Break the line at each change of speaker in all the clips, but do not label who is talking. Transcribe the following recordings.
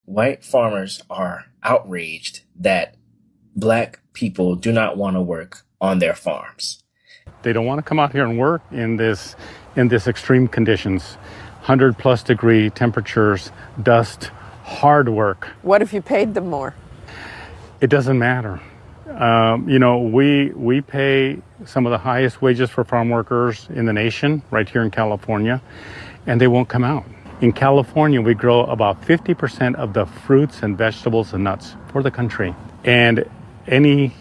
white farmers are outraged that black people do not want to work on their farms.
They don't want to come out here and work in this extreme conditions, 100+ degree temperatures, dust, hard work.
What if you paid them more?
It doesn't matter. We pay some of the highest wages for farm workers in the nation right here in California, and they won't come out. In California, we grow about 50% of the fruits and vegetables and nuts for the country. And any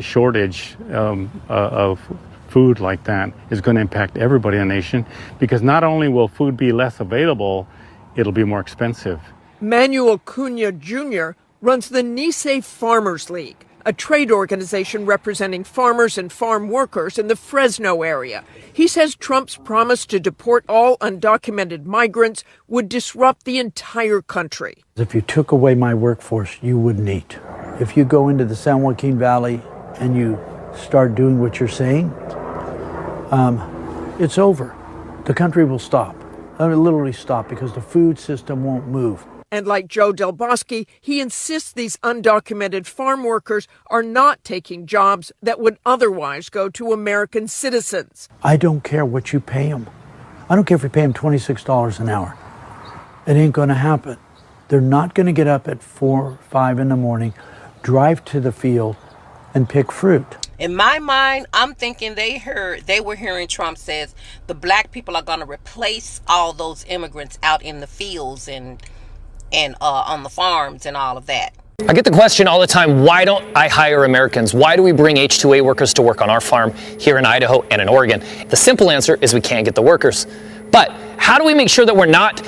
shortage of food like that is going to impact everybody in the nation, because not only will food be less available, it'll be more expensive.
Manuel Cunha Jr. runs the Nice Farmers League, a trade organization representing farmers and farm workers in the Fresno area. He says Trump's promise to deport all undocumented migrants would disrupt the entire country.
If you took away my workforce, you wouldn't eat. If you go into the San Joaquin Valley and you start doing what you're saying, it's over. The country will stop. I mean, literally stop, because the food system won't move.
And like Joe Del Bosque, he insists these undocumented farm workers are not taking jobs that would otherwise go to American citizens.
I don't care what you pay them. I don't care if you pay them $26 an hour. It ain't going to happen. They're not going to get up at 4 or 5 in the morning, drive to the field, and pick fruit.
In my mind, I'm thinking they were hearing Trump says the black people are going to replace all those immigrants out in the fields and on the farms and all of that.
I get the question all the time, why don't I hire Americans? Why do we bring H-2A workers to work on our farm here in Idaho and in Oregon? The simple answer is we can't get the workers. But how do we make sure that we're not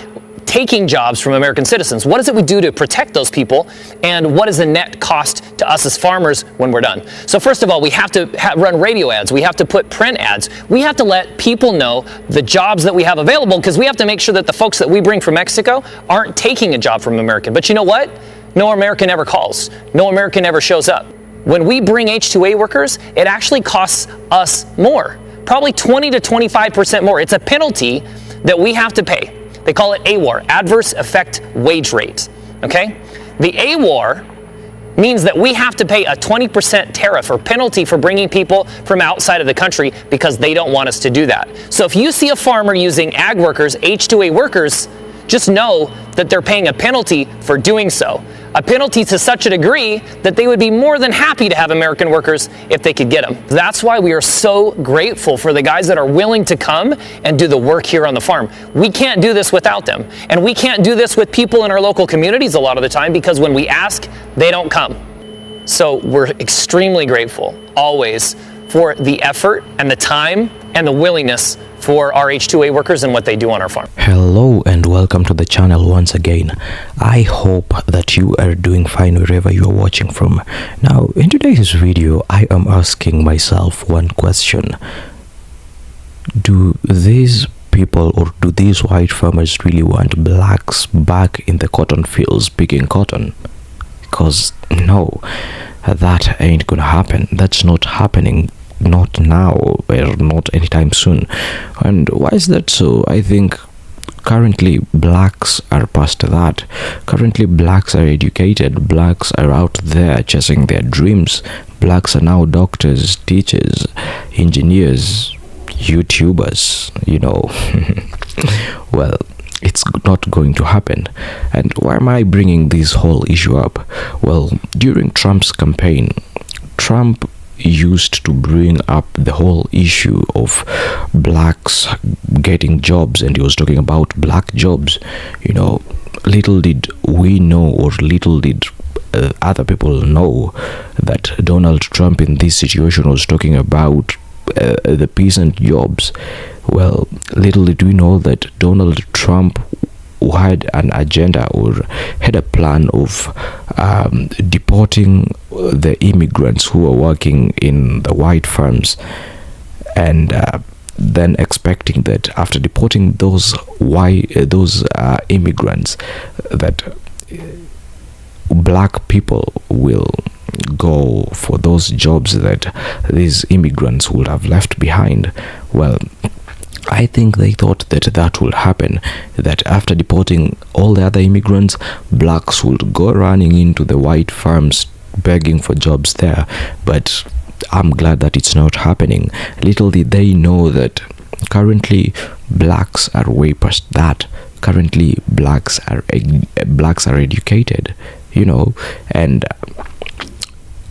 taking jobs from American citizens? What is it we do to protect those people? And what is the net cost to us as farmers when we're done? So first of all, we have to run radio ads. We have to put print ads. We have to let people know the jobs that we have available, because we have to make sure that the folks that we bring from Mexico aren't taking a job from American. But you know what? No American ever calls. No American ever shows up. When we bring H-2A workers, it actually costs us more, probably 20 to 25% more. It's a penalty that we have to pay. They call it AWAR, Adverse Effect Wage Rate, okay? The AWAR means that we have to pay a 20% tariff or penalty for bringing people from outside of the country because they don't want us to do that. So if you see a farmer using ag workers, H-2A workers, just know that they're paying a penalty for doing so. A penalty to such a degree that they would be more than happy to have American workers if they could get them. That's why we are so grateful for the guys that are willing to come and do the work here on the farm. We can't do this without them. And we can't do this with people in our local communities a lot of the time, because when we ask, they don't come. So we're extremely grateful, always, for the effort and the time and the willingness for our H-2A workers and what they do on our farm.
Hello and welcome to the channel once again. I hope that you are doing fine wherever you are watching from. Now, in today's video, I am asking myself one question. Do these people, or do these white farmers really want blacks back in the cotton fields picking cotton? Because no, that ain't gonna happen. That's not happening. Not now, or not anytime soon. And why is that so? I think currently blacks are past that. Currently blacks are educated. Blacks are out there chasing their dreams. Blacks are now doctors, teachers, engineers, YouTubers, you know. Well, it's not going to happen. And why am I bringing this whole issue up? Well, during Trump's campaign, Trump used to bring up the whole issue of blacks getting jobs, and he was talking about black jobs. You know, little did we know, or little did other people know, that Donald Trump in this situation was talking about the peasant jobs. Well, little did we know that Donald Trump had an agenda, or had a plan of deporting the immigrants who were working in the white farms, and then expecting that after deporting those immigrants, that black people will go for those jobs that these immigrants would have left behind. Well, I think they thought that that would happen, that after deporting all the other immigrants, blacks would go running into the white farms begging for jobs there. But I'm glad that it's not happening. Little did they know that currently blacks are way past that. Currently blacks are educated, and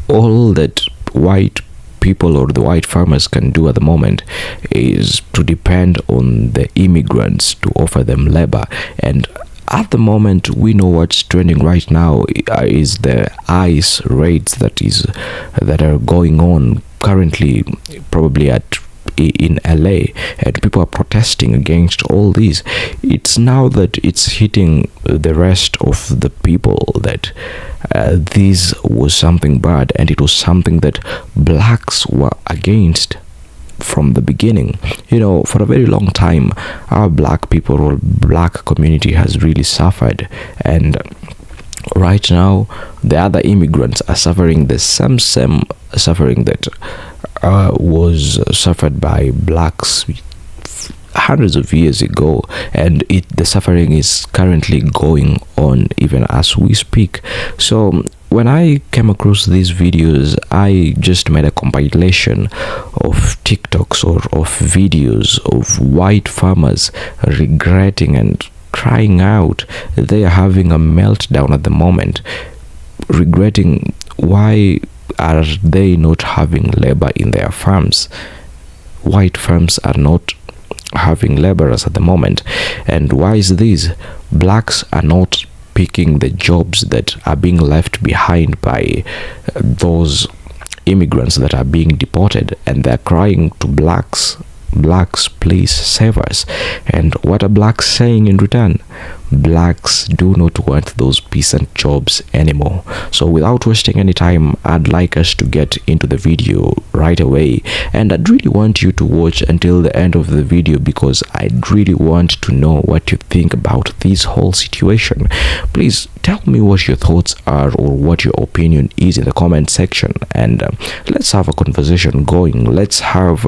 all that white people or the white farmers can do at the moment is to depend on the immigrants to offer them labor. And at the moment, we know what's trending right now is the ICE raids that are going on currently, probably in LA, and people are protesting against all these. It's now that it's hitting the rest of the people that this was something bad, and it was something that blacks were against from the beginning. For a very long time, our black people or black community has really suffered, and right now the other immigrants are suffering the same suffering that was suffered by blacks hundreds of years ago, and the suffering is currently going on even as we speak. So when I came across these videos, I just made a compilation of TikToks or of videos of white farmers regretting and crying out. They are having a meltdown at the moment, regretting why are they not having labor in their farms. White farms are not having laborers at the moment. And why is this? Blacks are not picking the jobs that are being left behind by those immigrants that are being deported, and they're crying to blacks, please save us. And what are blacks saying in return? Blacks do not want those peasant jobs anymore. So without wasting any time, I'd like us to get into the video right away, and I'd really want you to watch until the end of the video, because I'd really want to know what you think about this whole situation. Please tell me what your thoughts are or what your opinion is in the comment section, and let's have a conversation going. Let's have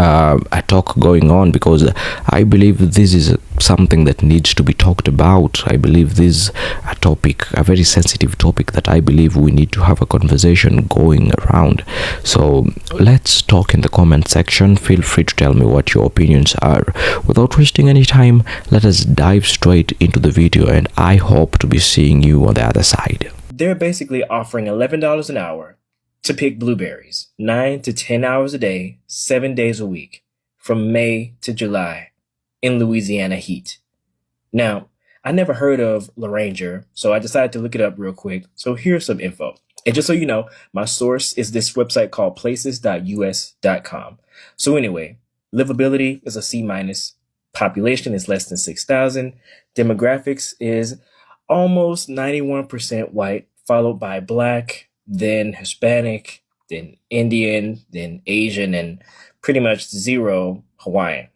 a talk going on, because I believe this is something that needs to be talked about. I believe this is a very sensitive topic that I believe we need to have a conversation going around. So let's talk in the comment section. Feel free to tell me what your opinions are. Without wasting any time, let us dive straight into the video, and I hope to be seeing you on the other side.
They're basically offering $11 an hour to pick blueberries, 9 to 10 hours a day, 7 days a week, from May to July, in Louisiana heat. Now, I never heard of RAGED, so I decided to look it up real quick. So here's some info. And just so you know, my source is this website called places.us.com. So anyway, livability is a C-. Population is less than 6,000. Demographics is almost 91% white, followed by black, then Hispanic, then Indian, then Asian, and pretty much zero Hawaiian.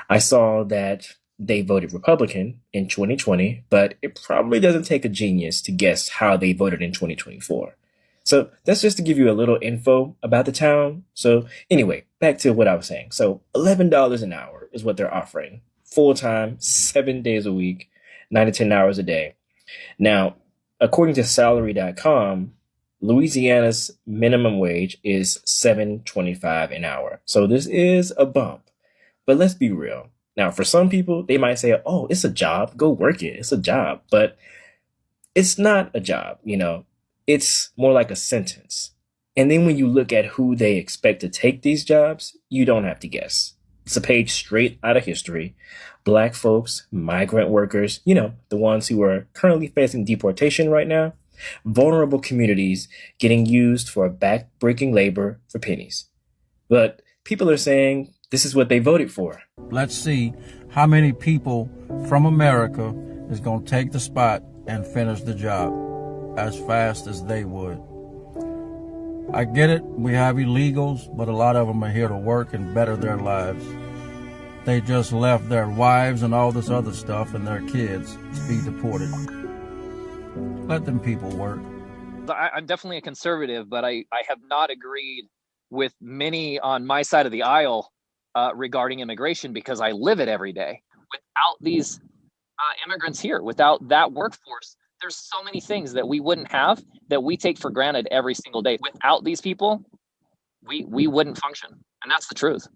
I saw that they voted Republican in 2020, but it probably doesn't take a genius to guess how they voted in 2024. So that's just to give you a little info about the town. So anyway, back to what I was saying. So $11 an hour is what they're offering. Full-time, 7 days a week, 9 to 10 hours a day. Now, according to salary.com, Louisiana's minimum wage is $7.25 an hour. So this is a bump. But let's be real. Now, for some people, they might say, oh, it's a job. Go work it. It's a job. But it's not a job, It's more like a sentence. And then when you look at who they expect to take these jobs, you don't have to guess. It's a page straight out of history. Black folks, migrant workers, the ones who are currently facing deportation right now. Vulnerable communities getting used for back-breaking labor for pennies. But people are saying this is what they voted for.
Let's see how many people from America is going to take the spot and finish the job as fast as they would. I get it, we have illegals, but a lot of them are here to work and better their lives. They just left their wives and all this other stuff and their kids to be deported. Let them people work.
I'm definitely a conservative, but I have not agreed with many on my side of the aisle
regarding immigration because I live it every day. Without these immigrants here, without that workforce, there's so many things that we wouldn't have that we take for granted every single day. Without these people, we wouldn't function. And that's the truth.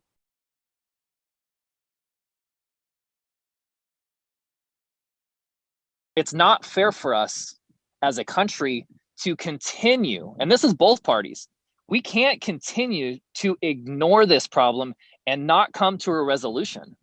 It's not fair for us as a country to continue, and this is both parties, we can't continue to ignore this problem and not come to a resolution.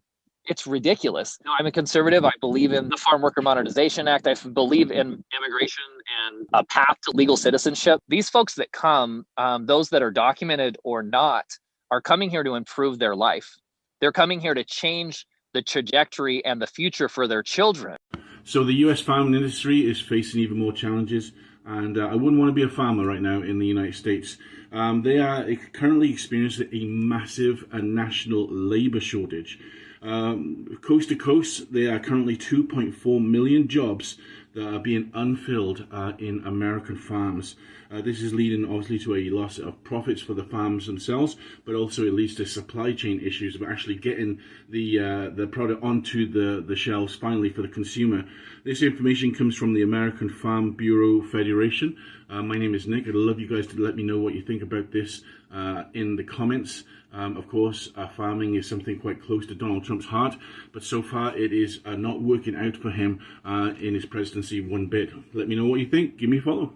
It's ridiculous. I'm a conservative. I believe in the Farm Worker Modernization Act. I believe in immigration and a path to legal citizenship. These folks that come, those that are documented or not, are coming here to improve their life. They're coming here to change the trajectory and the future for their children.
So the US farming industry is facing even more challenges, and I wouldn't want to be a farmer right now in the United States. They are currently experiencing a massive national labor shortage. Coast to coast, there are currently 2.4 million jobs that are being unfilled in American farms. This is leading obviously to a loss of profits for the farms themselves, but also it leads to supply chain issues of actually getting the product onto the shelves finally for the consumer. This information comes from the American Farm Bureau Federation. My name is Nick. I'd love you guys to let me know what you think about this in the comments. Of course, farming is something quite close to Donald Trump's heart, but so far it is not working out for him in his presidency one bit. Let me know what you think. Give me a follow.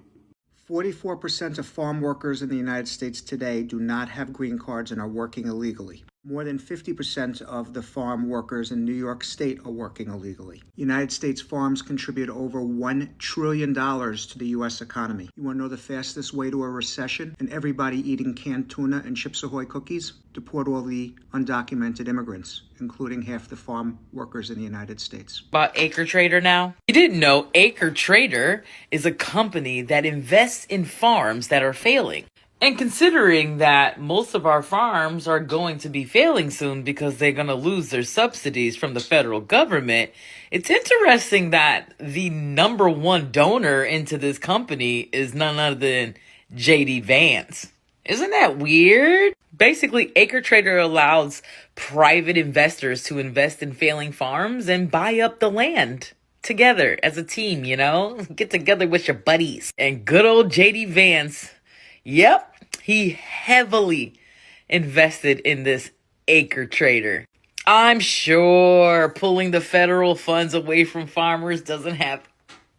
44% of farm workers in the United States today do not have green cards and are working illegally. More than 50% of the farm workers in New York State are working illegally. United States farms contribute over $1 trillion to the U.S. economy. You want to know the fastest way to a recession and everybody eating canned tuna and Chips Ahoy cookies? Deport all the undocumented immigrants, including half the farm workers in the United States.
About Acre Trader now? You didn't know Acre Trader is a company that invests in farms that are failing. And considering that most of our farms are going to be failing soon because they're going to lose their subsidies from the federal government, it's interesting that the number one donor into this company is none other than J.D. Vance. Isn't that weird? Basically, Acre Trader allows private investors to invest in failing farms and buy up the land together as a team, you know? Get together with your buddies. And good old J.D. Vance, yep. He heavily invested in this Acre Trader. I'm sure pulling the federal funds away from farmers doesn't have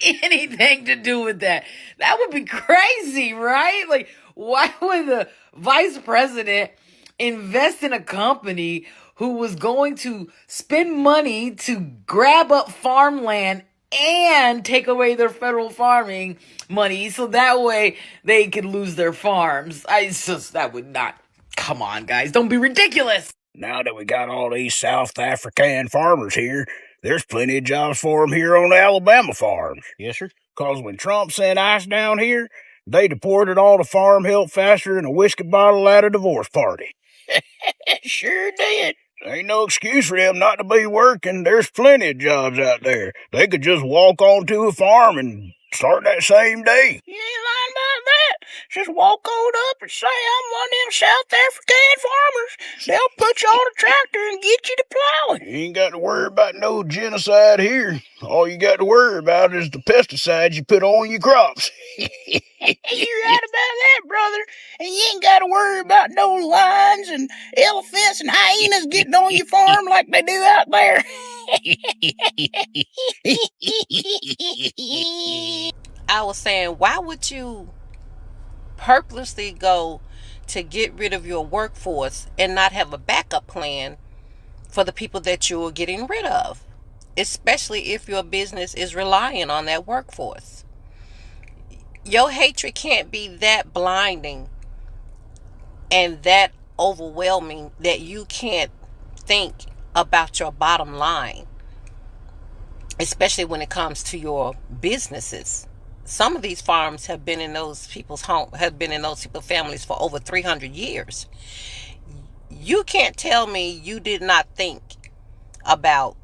anything to do with that. That would be crazy, right? Like, why would the vice president invest in a company who was going to spend money to grab up farmland and take away their federal farming money so that way they could lose their farms? That would not. Come on, guys. Don't be ridiculous.
Now that we got all these South African farmers here, there's plenty of jobs for them here on the Alabama farms. Yes, sir. Because when Trump sent ICE down here, they deported all the farm help faster than a whiskey bottle at a divorce party. Sure did. Ain't no excuse for them not to be working. There's plenty of jobs out there. They could just walk onto a farm and start that same day. You ain't lying about that. Just walk on up and say, I'm one of them South African farmers. They'll put you on a tractor and get you to plowing. You ain't got to worry about no genocide here. All you got to worry about is the pesticides you put on your crops. You're right about that, brother. And you ain't got to worry about no lions and elephants and hyenas getting on your farm like they do out there.
I was saying, why would you purposely go to get rid of your workforce and not have a backup plan for the people that you're getting rid of, especially if your business is relying on that workforce? Your hatred can't be that blinding and that overwhelming that you can't think about your bottom line, especially when it comes to your businesses. Some of these farms have been in those people's families for over 300 years. You can't tell me you did not think about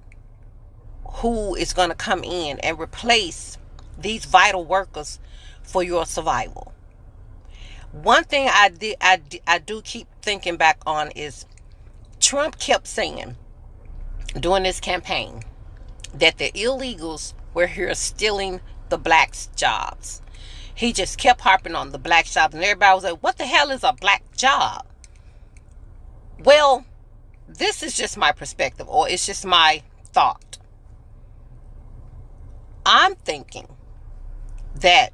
who is going to come in and replace these vital workers for your survival. One thing I do keep thinking back on is Trump kept saying during this campaign that the illegals were here stealing the blacks' jobs. He just kept harping on the black jobs, and everybody was like, what the hell is a black job? Well, this is just my perspective, or it's just my thought. I'm thinking that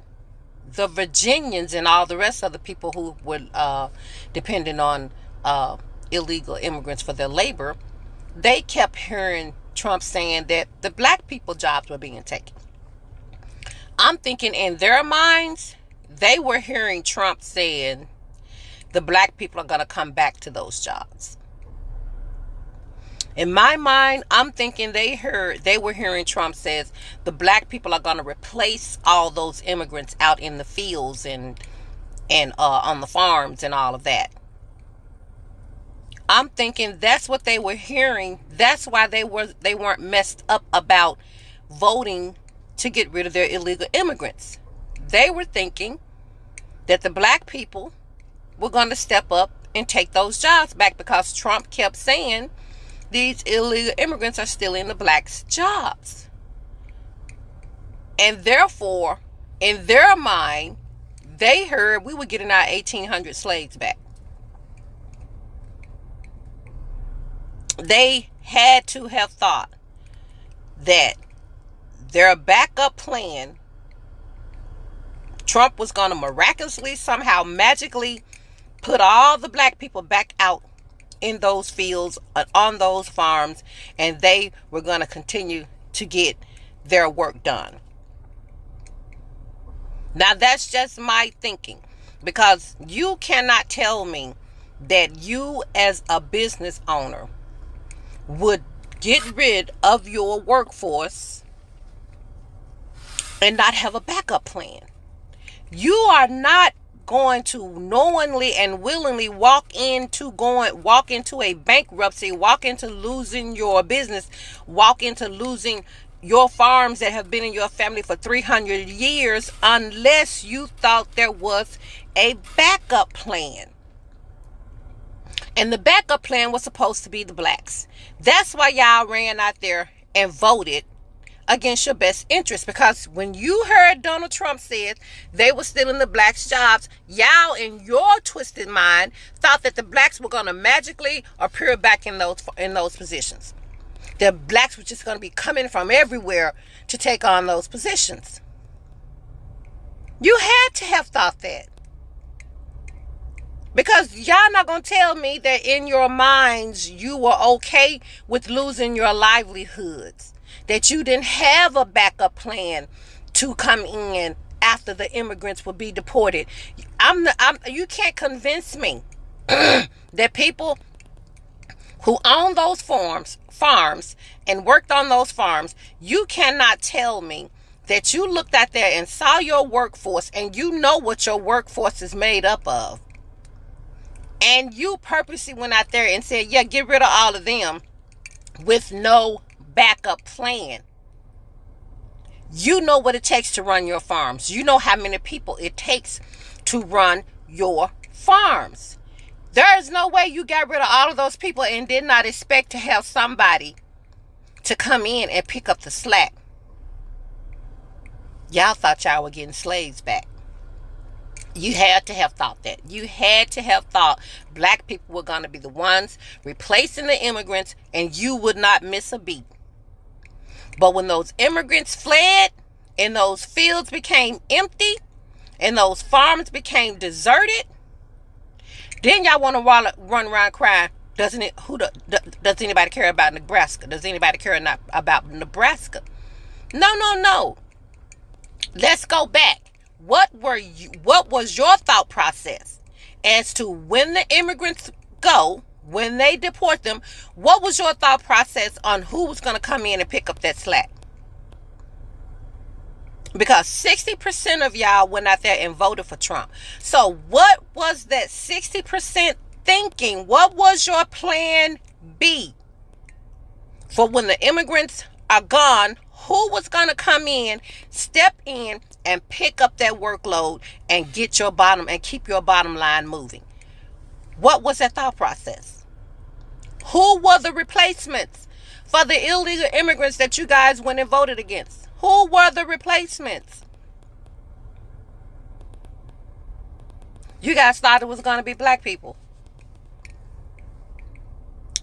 the Virginians and all the rest of the people who were depending on illegal immigrants for their labor, they kept hearing Trump saying that the black people jobs were being taken. I'm thinking in their minds, they were hearing Trump saying the black people are going to come back to those jobs. In my mind, I'm thinking they were hearing Trump says the black people are going to replace all those immigrants out in the fields and on the farms and all of that. I'm thinking that's what they were hearing. That's why they weren't messed up about voting to get rid of their illegal immigrants. They were thinking that the black people were going to step up and take those jobs back, because Trump kept saying these illegal immigrants are stealing the blacks' jobs. And therefore, in their mind, they heard we were getting our 1,800 slaves back. They had to have thought that their backup plan, Trump was going to miraculously, somehow, magically put all the black people back out in those fields, on those farms, and they were going to continue to get their work done. Now, that's just my thinking, because you cannot tell me that you as a business owner would get rid of your workforce and not have a backup plan. You are not going to knowingly and willingly walk into a bankruptcy, walk into losing your business, walk into losing your farms that have been in your family for 300 years unless you thought there was a backup plan. And the backup plan was supposed to be the blacks. That's why y'all ran out there and voted against your best interest, because when you heard Donald Trump said they were stealing the blacks' jobs, y'all in your twisted mind thought that the blacks were going to magically appear back in those positions. The blacks were just going to be coming from everywhere to take on those positions. You had to have thought that, because y'all not going to tell me that in your minds you were okay with losing your livelihoods, that you didn't have a backup plan to come in after the immigrants would be deported. You can't convince me that people who own those farms and worked on those farms, you cannot tell me that you looked out there and saw your workforce and you know what your workforce is made up of, and you purposely went out there and said, yeah, get rid of all of them with no backup plan. You know what it takes to run your farms. You know how many people it takes to run your farms. There is no way you got rid of all of those people and did not expect to have somebody to come in and pick up the slack. Y'all thought y'all were getting slaves back. You had to have thought that. You had to have thought black people were going to be the ones replacing the immigrants and you would not miss a beat. But when those immigrants fled and those fields became empty and those farms became deserted, then y'all want to run around crying, does anybody care about Nebraska? Does anybody care about Nebraska? No. Let's go back. What was your thought process as to when the immigrants go, when they deport them? What was your thought process on who was going to come in and pick up that slack? Because 60% of y'all went out there and voted for Trump. So what was that 60% thinking? What was your plan B for when the immigrants are gone? Who was going to come in, step in, and pick up that workload and get your bottom and keep your bottom line moving? What was that thought process? Who were the replacements for the illegal immigrants that you guys went and voted against? Who were the replacements? You guys thought it was going to be black people.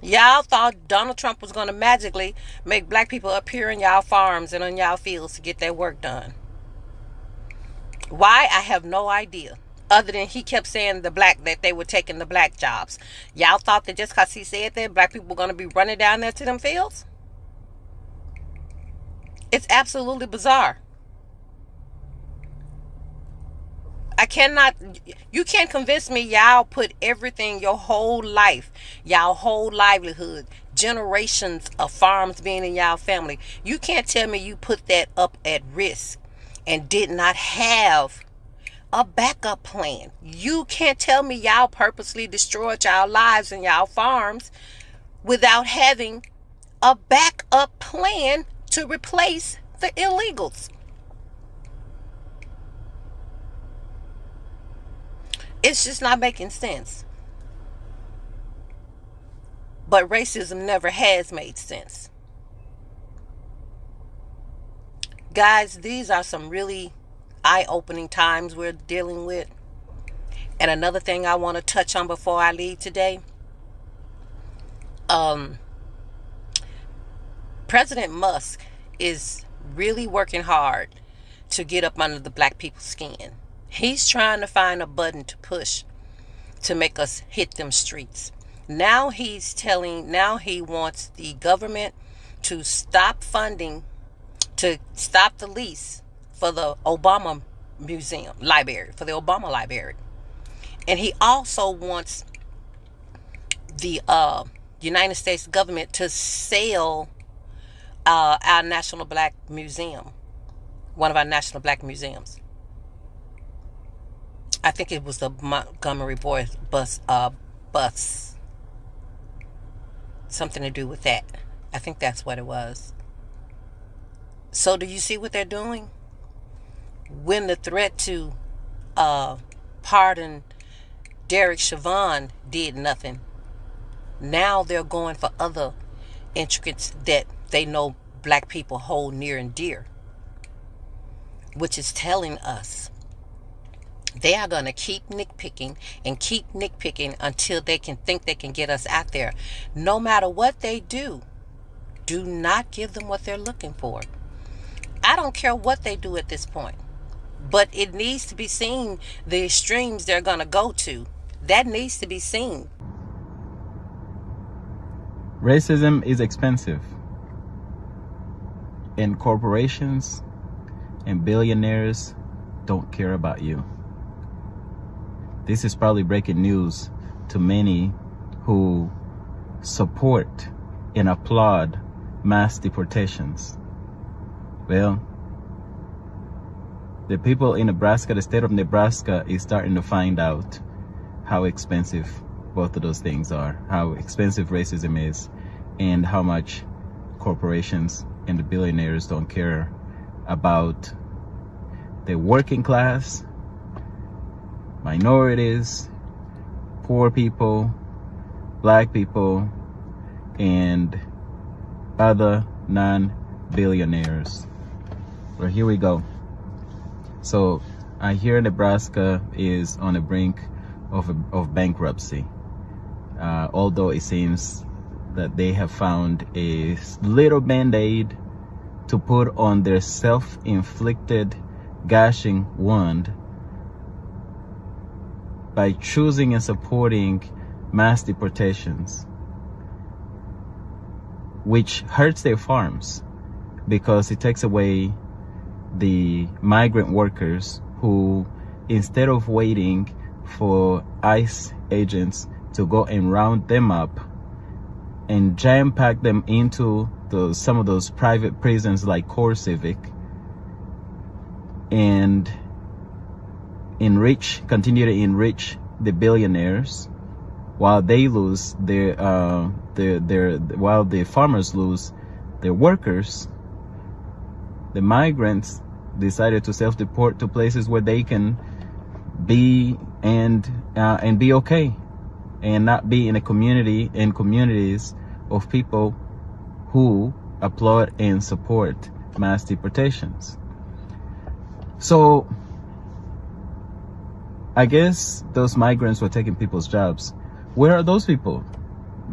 Y'all thought Donald Trump was going to magically make black people appear in y'all farms and on y'all fields to get their work done. Why? I have no idea. Other than he kept saying that they were taking the black jobs. Y'all thought that just because he said that, black people were going to be running down there to them fields? It's absolutely bizarre. You can't convince me y'all put everything, your whole life, y'all whole livelihood, generations of farms being in y'all family. You can't tell me you put that up at risk and did not have a backup plan. You can't tell me y'all purposely destroyed y'all lives and y'all farms without having a backup plan to replace the illegals. It's just not making sense. But racism never has made sense. Guys, these are some really eye-opening times we're dealing with. And another thing I want to touch on before I leave today. President Musk is really working hard to get up under the black people's skin. He's trying to find a button to push to make us hit them streets. Now he wants the government to stop funding, to stop the lease for the Obama Library. And he also wants the United States government to sell our National Black Museum, one of our National Black Museums. I think it was the Montgomery Boys bus. Something to do with that. I think that's what it was. So do you see what they're doing? When the threat to pardon Derek Chauvin did nothing, now they're going for other intricacies that they know black people hold near and dear, which is telling us they are going to keep nitpicking until they can think they can get us out there. No matter what they do not give them what they're looking for. I don't care what they do at this point, but it needs to be seen the extremes they're going to go to. That needs to be seen.
Racism is expensive, and corporations and billionaires don't care about you. This is probably breaking news to many who support and applaud mass deportations. Well, the people in Nebraska, the state of Nebraska, is starting to find out how expensive both of those things are, how expensive racism is, and how much corporations and the billionaires don't care about the working class, minorities, poor people, black people, and other non-billionaires. Well, here we go. So I hear Nebraska is on the brink of bankruptcy, although it seems that they have found a little band-aid to put on their self-inflicted gashing wound by choosing and supporting mass deportations, which hurts their farms because it takes away the migrant workers who, instead of waiting for ICE agents to go and round them up and jam-pack them into some of those private prisons like Core Civic, and continue to enrich the billionaires while they lose while the farmers lose their workers. The migrants decided to self-deport to places where they can be and be okay and not be in communities of people who applaud and support mass deportations. So I guess those migrants were taking people's jobs. Where are those people?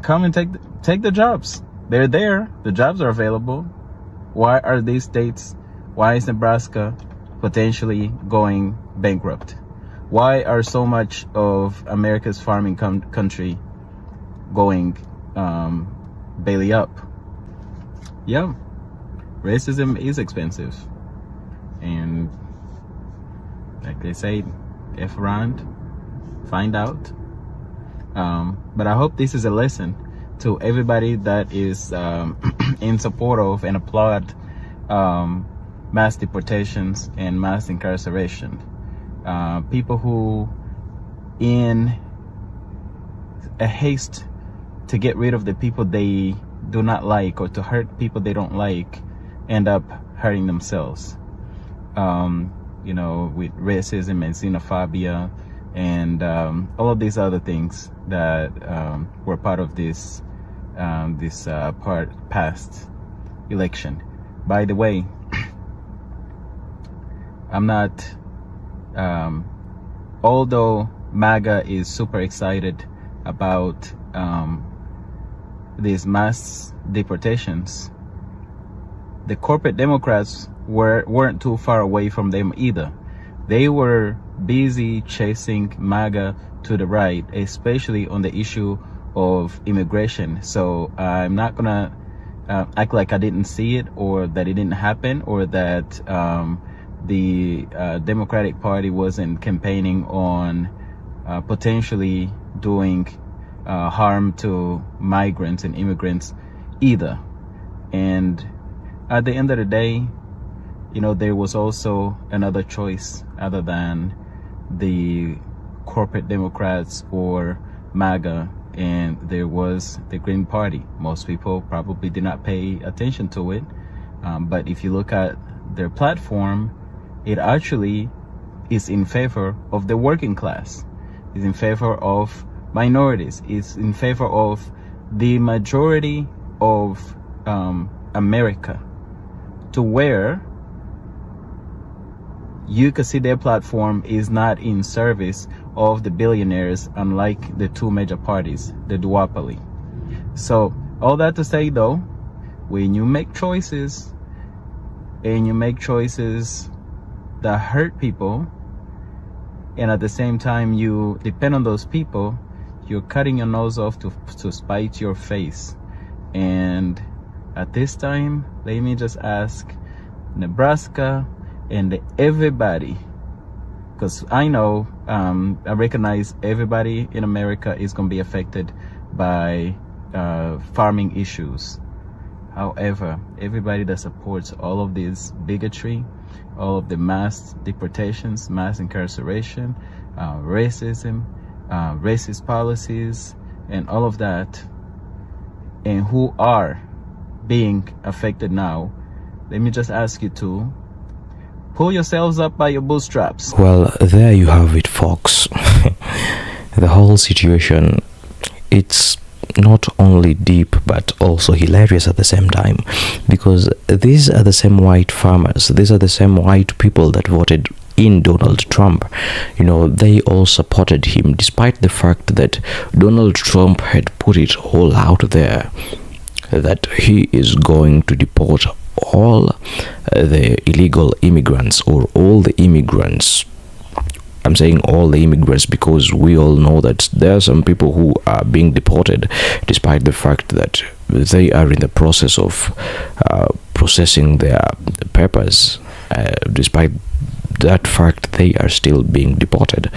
Come and take the jobs. They're there. The jobs are available. Why are these states, why is Nebraska potentially going bankrupt? Why are so much of America's farming country going belly up? Yeah, racism is expensive. And like they say, F around, find out. But I hope this is a lesson to everybody that is in support of and applaud mass deportations and mass incarceration. People who, in a haste to get rid of the people they do not like or to hurt people they don't like, end up hurting themselves. With racism and xenophobia and all of these other things that were part of this past election. By the way, I'm not, although MAGA is super excited about these mass deportations, the corporate Democrats weren't too far away from them either. They were busy chasing MAGA to the right, especially on the issue of immigration. So I'm not gonna act like I didn't see it, or that it didn't happen, or that the Democratic Party wasn't campaigning on potentially doing harm to migrants and immigrants either. And at the end of the day, there was also another choice other than the corporate Democrats or MAGA, and there was the Green Party. Most people probably did not pay attention to it, but if you look at their platform, it actually is in favor of the working class, is in favor of minorities, is in favor of the majority of America, to where you could see their platform is not in service of the billionaires, unlike the two major parties, the duopoly. So all that to say, though, when you make choices and you make choices that hurt people, and at the same time you depend on those people, you're cutting your nose off to spite your face. And at this time, let me just ask Nebraska and everybody, because I know, I recognize everybody in America is going to be affected by farming issues. However, everybody that supports all of this bigotry, all of the mass deportations, mass incarceration, racism, racist policies, and all of that, and who are being affected now, let me just ask you to pull yourselves up by your bootstraps.
Well, there you have it, folks. The whole situation, it's not only deep but also hilarious at the same time, because these are the same white farmers, these are the same white people that voted in Donald Trump. They all supported him, despite the fact that Donald Trump had put it all out there that he is going to deport all the illegal immigrants, or all the immigrants. I'm saying all the immigrants because we all know that there are some people who are being deported despite the fact that they are in the process of processing their papers. Despite that fact, they are still being deported.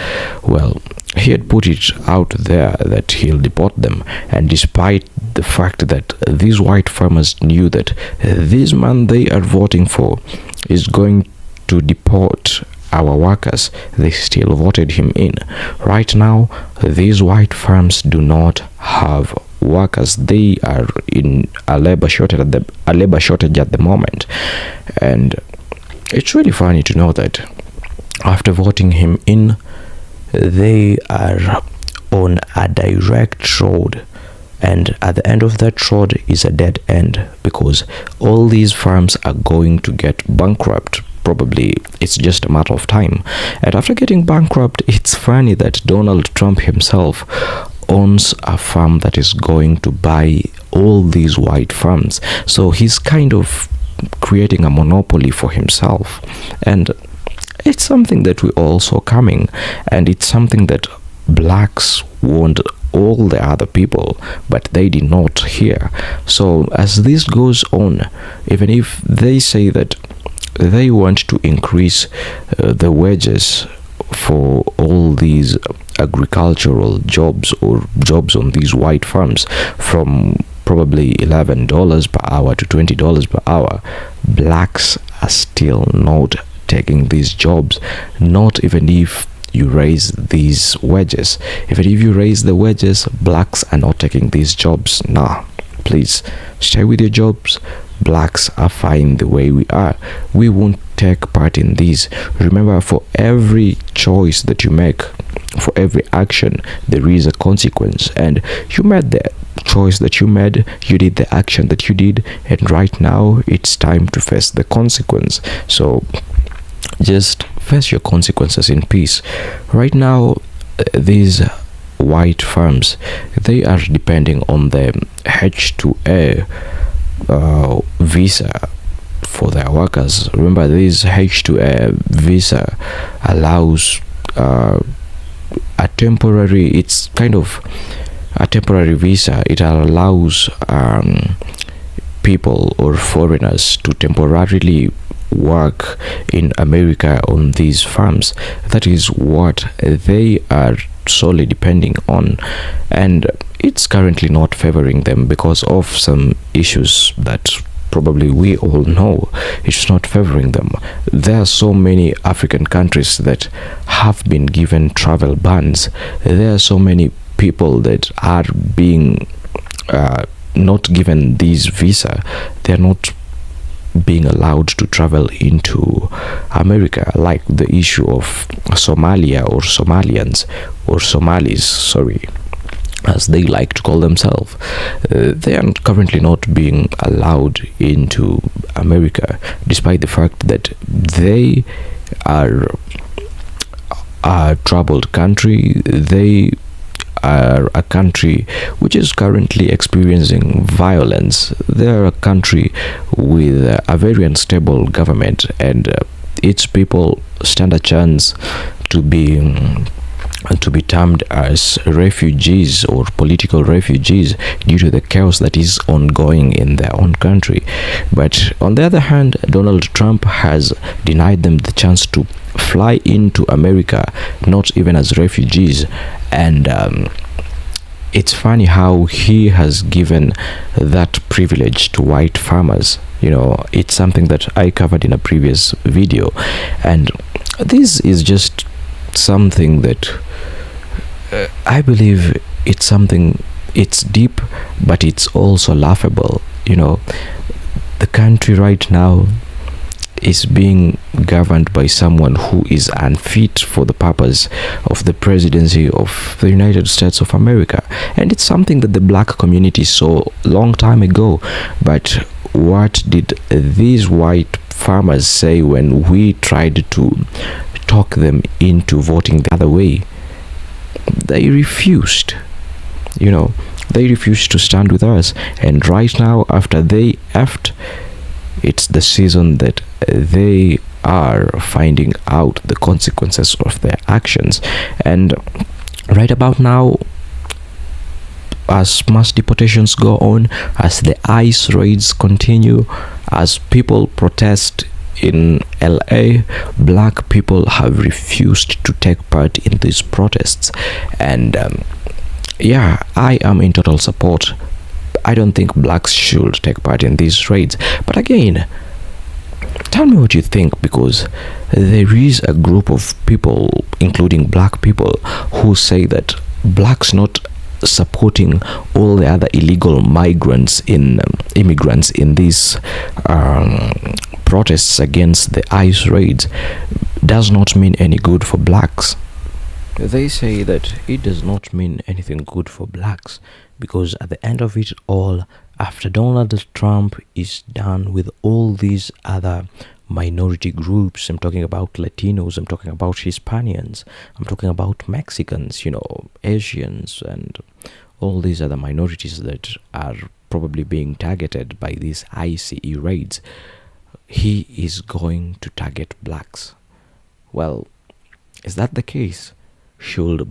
Well, he had put it out there that he'll deport them, and despite the fact that these white farmers knew that this man they are voting for is going to deport our workers, they still voted him in. Right now, these white farms do not have workers. They are in a labor shortage at the moment, and it's really funny to know that after voting him in, they are on a direct road, and at the end of that road is a dead end, because all these farms are going to get bankrupt. Probably it's just a matter of time. And after getting bankrupt, it's funny that Donald Trump himself owns a farm that is going to buy all these white farms. So he's kind of creating a monopoly for himself, and it's something that we all saw coming, and it's something that blacks warned all the other people, but they did not hear. So as this goes on, even if they say that they want to increase the wages for all these agricultural jobs or jobs on these white farms from probably $11 per hour to $20 per hour, blacks are still not taking these jobs, not even if you raise these wages. Even if you raise the wages, blacks are not taking these jobs. Nah, please stay with your jobs. Blacks are fine the way we are. We won't take part in these. Remember, for every choice that you make, for every action, there is a consequence, and you made the choice that you made, you did the action that you did, and right now it's time to face the consequence. So just face your consequences in peace. Right now, these white farms, they are depending on the H2A visa for their workers. Remember, this H2A visa allows a temporary, it's kind of a temporary visa. It allows people or foreigners to temporarily work in America on these farms. That is what they are solely depending on, and it's currently not favoring them because of some issues that probably we all know. It's not favoring them. There are so many African countries that have been given travel bans. There are so many people that are being not given these visa. They're not being allowed to travel into America, like the issue of Somalia or Somalians or Somalis, sorry, as they like to call themselves. They are currently not being allowed into America, despite the fact that they are a troubled country. They are a country which is currently experiencing violence. They are a country with a very unstable government, and its people stand a chance to be termed as refugees or political refugees due to the chaos that is ongoing in their own country. But on the other hand, Donald Trump has denied them the chance to fly into America, not even as refugees. And it's funny how he has given that privilege to white farmers. You know, it's something that I covered in a previous video, and this is just something that I believe it's something, it's deep, but it's also laughable. You know, the country right now is being governed by someone who is unfit for the purpose of the presidency of the United States of America, and it's something that the black community saw a long time ago. But what did these white farmers say when we tried to talk them into voting the other way? They refused. You know, they refused to stand with us, and right now, after they effed, it's the season that they are finding out the consequences of their actions. And right about now, as mass deportations go on, as the ICE raids continue, as people protest in LA, black people have refused to take part in these protests. And yeah, I am in total support. I don't think blacks should take part in these raids. But again, tell me what you think, because there is a group of people, including black people, who say that blacks not supporting all the other illegal immigrants in these protests against the ICE raids does not mean any good for blacks. They say that it does not mean anything good for blacks, because at the end of it all, after Donald Trump is done with all these other minority groups, I'm talking about Latinos, I'm talking about Hispanians, I'm talking about Mexicans, Asians, and all these other minorities that are probably being targeted by these ICE raids, he is going to target blacks. Well, is that the case? Should the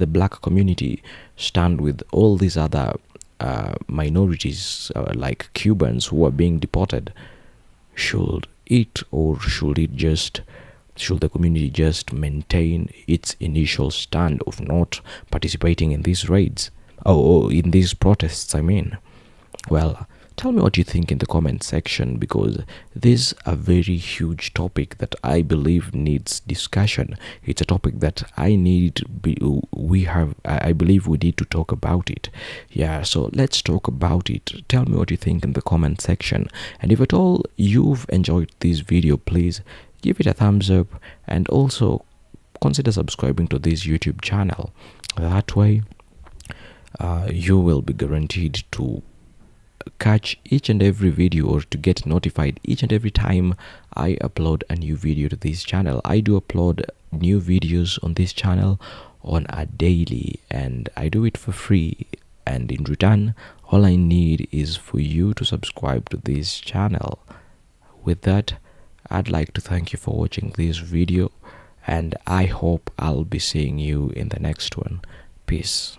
black community stand with all these other minorities like Cubans who are being deported? Should the community just maintain its initial stand of not participating in these raids? In these protests, I mean. Well, tell me what you think in the comment section, because this is a very huge topic that I believe needs discussion. It's a topic that I believe we need to talk about it. Yeah, so let's talk about it. Tell me what you think in the comment section. And if at all you've enjoyed this video, please give it a thumbs up, and also consider subscribing to this YouTube channel. That way, you will be guaranteed to catch each and every video, or to get notified each and every time I upload a new video to this channel. I do upload new videos on this channel on a daily, and I do it for free, and in return all I need is for you to subscribe to this channel. With that, I'd like to thank you for watching this video, and I hope I'll be seeing you in the next one. Peace.